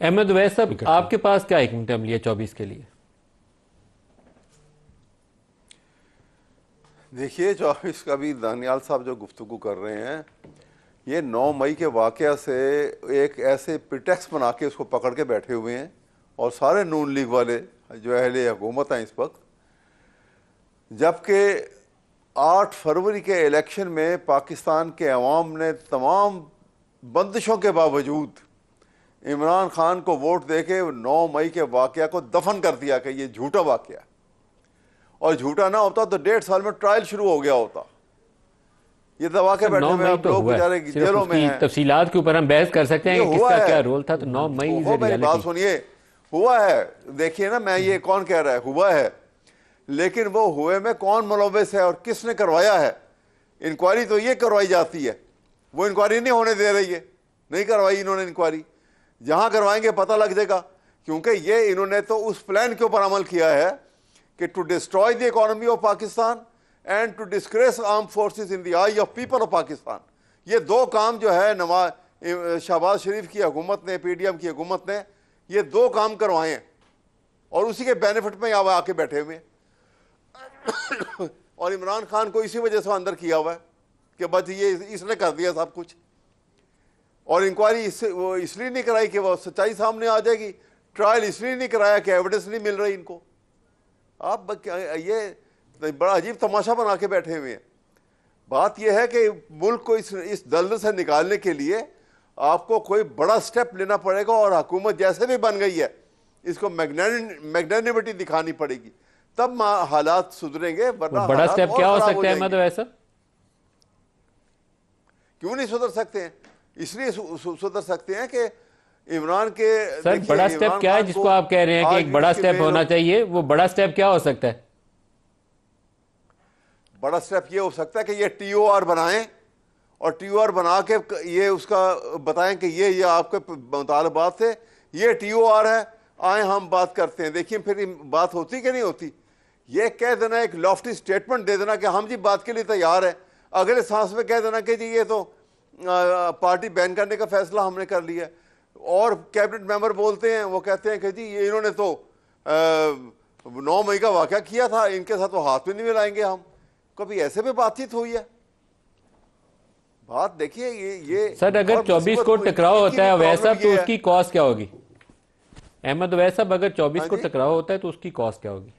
अहमद वैस साहब, आपके पास क्या हिकमत अमली है 24 के लिए? देखिए, 24 का भी दानियाल साहब जो गुफ्तगू कर रहे हैं, ये 9 मई के वाक़या से एक ऐसे प्रिटेक्स बना के उसको पकड़ के बैठे हुए हैं। और सारे नून लीग वाले जो अहले हुकूमत हैं इस वक्त, जबकि 8 फरवरी के इलेक्शन में पाकिस्तान के अवाम ने तमाम बंदिशों के बावजूद इमरान खान को वोट दे के 9 मई के वाक़या को दफन कर दिया कि ये झूठा वाक़या, और झूठा ना होता तो 1.5 साल में ट्रायल शुरू हो गया होता। ये दबा के बैठे हुए आप लोग बेचारे जेलों में हैं। तफसीलात के ऊपर हम बहस कर सकते हैं कि किसका क्या रोल था। तो 9 मई मेरी बात सुनिए, हुआ है। देखिए ना, मैं ये कौन कह रहा है हुआ है, लेकिन वो हुए में कौन मुलव्वस है और किसने करवाया है। इंक्वायरी तो ये करवाई जाती है, वो इंक्वायरी नहीं होने दे रही है। नहीं करवाई इन्होंने इंक्वायरी, जहां करवाएंगे पता लग जाएगा। क्योंकि ये इन्होंने तो उस प्लान के ऊपर अमल किया है कि to destroy the economy of Pakistan and to disgrace arm forces in the eye of people of Pakistan. ये दो काम जो है शहबाज शरीफ की हुकूमत ने, PDM की हुकूमत ने ये दो काम करवाए हैं, और उसी के बेनिफिट में यहाँ आके बैठे हुए हैं। और इमरान खान को इसी वजह से अंदर किया हुआ है कि बस ये इसने कर दिया सब कुछ। और इंक्वायरी इसलिए नहीं कराई कि वो सच्चाई सामने आ जाएगी। ट्रायल इसलिए नहीं कराया कि एविडेंस नहीं मिल रही इनको। आप ये बड़ा अजीब तमाशा बना के बैठे हुए हैं। बात यह है कि मुल्क को इस दलदल से निकालने के लिए आपको कोई बड़ा स्टेप लेना पड़ेगा, और हुकूमत जैसे भी बन गई है इसको मैग्नेनिमिटी दिखानी पड़ेगी, तब हालात सुधरेंगे। वरना बड़ा स्टेप क्या हो सकता है? मतलब ऐसा क्यों नहीं सुधर सकते हैं? इसलिए सुधर सकते हैं कि इमरान के सर बड़ा स्टेप क्या है जिसको आप कह रहे हैं कि एक बड़ा स्टेप होना चाहिए? वो बड़ा स्टेप क्या हो सकता है? बड़ा स्टेप ये हो सकता है कि ये TOR बनाएं, और TOR बना के ये उसका बताएं कि ये आपके मुतालबात थे, ये TOR है, आए हम बात करते हैं। देखिए फिर बात होती कि नहीं होती। ये कह देना, एक लॉफ्टी स्टेटमेंट दे देना कि हम जी बात के लिए तैयार है, अगले सांस में कह देना कि जी ये तो पार्टी बैन करने का फैसला हमने कर लिया। और कैबिनेट मेंबर बोलते हैं, वो कहते हैं कि जी ये इन्होंने तो 9 मई का वाक़या किया था, इनके साथ तो हाथ भी नहीं मिलाएंगे हम। कभी ऐसे में बातचीत हुई है? बात देखिए ये सर, अगर 24 को टकराव होता है वैसा, तो उसकी कॉस्ट क्या होगी? अहमद वैस साहब, अगर 24 को टकराव होता है तो उसकी कॉस्ट क्या होगी?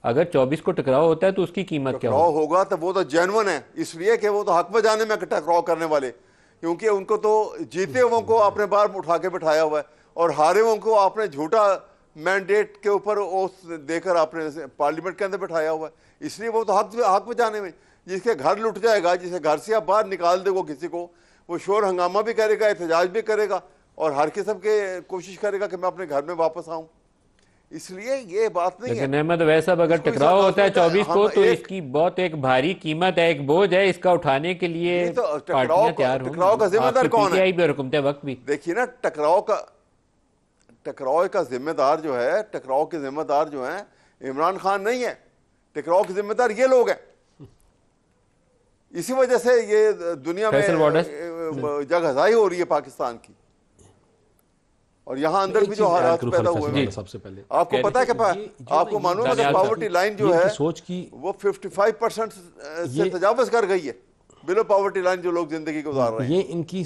अगर 24 को टकराव होता है तो उसकी कीमत क्या होगी? होगा तो वो तो जेन्युइन है, इसलिए कि वो तो हक में जाने में टकराव करने वाले, क्योंकि उनको तो जीते हुओं को आपने बाहर उठा के बिठाया हुआ है, और हारे हुओं को आपने झूठा मैंडेट के ऊपर ओथ देकर आपने पार्लियामेंट के अंदर बिठाया हुआ है। इसलिए वो तो हक में जाने में, जिसके घर लुट जाएगा, जिसे घर से आप बाहर निकाल दे वो किसी को, वो शोर हंगामा भी करेगा, एहतजाज भी करेगा, और हर किस्म के कोशिश करेगा कि मैं अपने घर में वापस आऊं। इसलिए ये बात नहीं है। लेकिन अहमद वैस साहब, अगर टकराव होता है 24 को, तो इसकी बहुत एक भारी कीमत है, एक बोझ है, इसका उठाने के लिए पार्टियां तैयार होंगी। टकराव का जिम्मेदार कौन है? भी और हुकूमत वक्त भी देखिए ना, टकराव का जिम्मेदार जो है, टकराव के जिम्मेदार जो है इमरान खान नहीं है। टकराव के जिम्मेदार ये लोग हैं। इसी वजह से ये दुनिया में जगहज़ाही हो रही है पाकिस्तान की, और यहाँ अंदर भी जो हालात पैदा हुए हैं। सबसे पहले आपको पता है कि आपको मालूम है कि पॉवर्टी लाइन जो है सोच की वो 55% से तजावज कर गई है। बिलो पॉवर्टी लाइन जो लोग जिंदगी गुजार रहे हैं, ये इनकी